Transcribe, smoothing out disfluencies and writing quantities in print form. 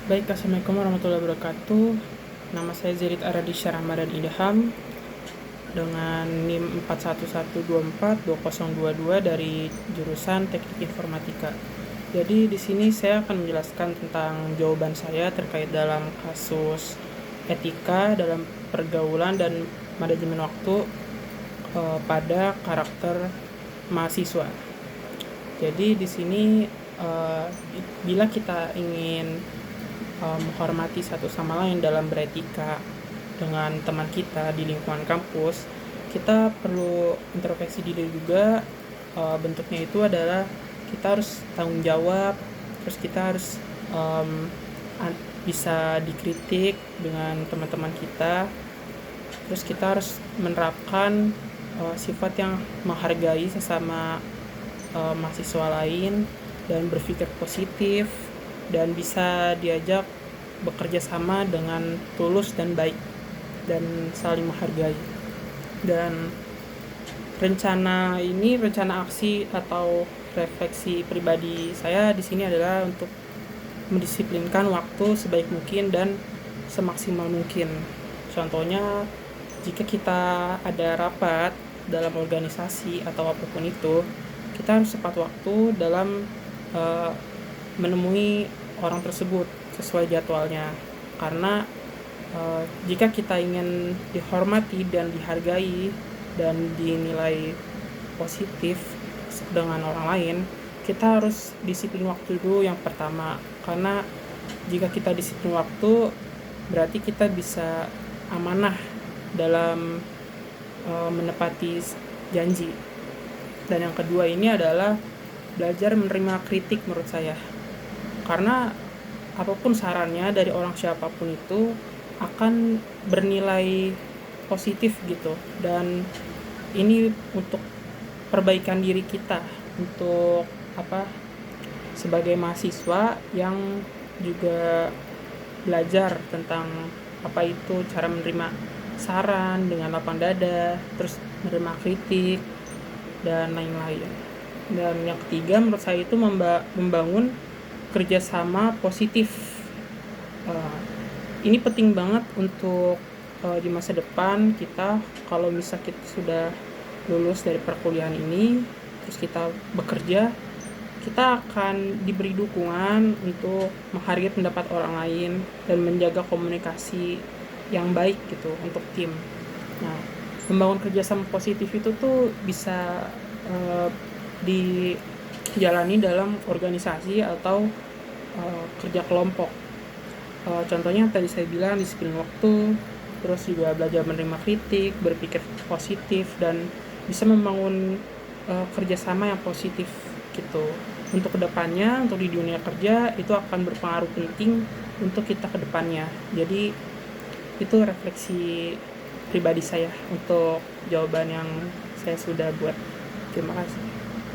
Baik, Assalamualaikum warahmatullahi wabarakatuh. Nama saya Zerid Aradisya Ramadan Idham dengan NIM 41124222 dari jurusan Teknik Informatika. Jadi di sini saya akan menjelaskan tentang jawaban saya terkait dalam kasus etika dalam pergaulan dan manajemen waktu pada karakter mahasiswa. Jadi di sini bila kita ingin menghormati satu sama lain dalam beretika dengan teman kita di lingkungan kampus, kita perlu introspeksi diri juga. Bentuknya itu adalah kita harus tanggung jawab, terus kita harus bisa dikritik dengan teman-teman kita, terus kita harus menerapkan sifat yang menghargai sesama mahasiswa lain dan berpikir positif dan bisa diajak bekerja sama dengan tulus dan baik dan saling menghargai. Dan rencana aksi atau refleksi pribadi saya di sini adalah untuk mendisiplinkan waktu sebaik mungkin dan semaksimal mungkin. Contohnya, jika kita ada rapat dalam organisasi atau apapun itu, kita harus tepat waktu dalam menemui orang tersebut sesuai jadwalnya. Karena jika kita ingin dihormati dan dihargai dan dinilai positif dengan orang lain, kita harus disiplin waktu dulu yang pertama. Karena jika kita disiplin waktu, berarti kita bisa amanah dalam menepati janji. Dan yang kedua ini adalah belajar menerima kritik menurut saya. Karena apapun sarannya dari orang siapapun itu akan bernilai positif gitu. Dan ini untuk perbaikan diri kita, untuk sebagai mahasiswa yang juga belajar tentang apa itu cara menerima saran dengan lapang dada, terus menerima kritik dan lain-lain. Dan yang ketiga menurut saya itu membangun kerjasama positif. Ini penting banget untuk di masa depan kita. Kalau misal kita sudah lulus dari perkuliahan ini, terus kita bekerja, kita akan diberi dukungan untuk menghargai pendapat orang lain dan menjaga komunikasi yang baik gitu untuk tim. Nah, membangun kerjasama positif itu tuh bisa dijalani dalam organisasi atau kerja kelompok. Contohnya yang tadi saya bilang, disiplin waktu, terus juga belajar menerima kritik, berpikir positif, dan bisa membangun kerjasama yang positif gitu. Untuk kedepannya, untuk di dunia kerja itu akan berpengaruh penting untuk kita kedepannya. Jadi itu refleksi pribadi saya untuk jawaban yang saya sudah buat. Terima kasih.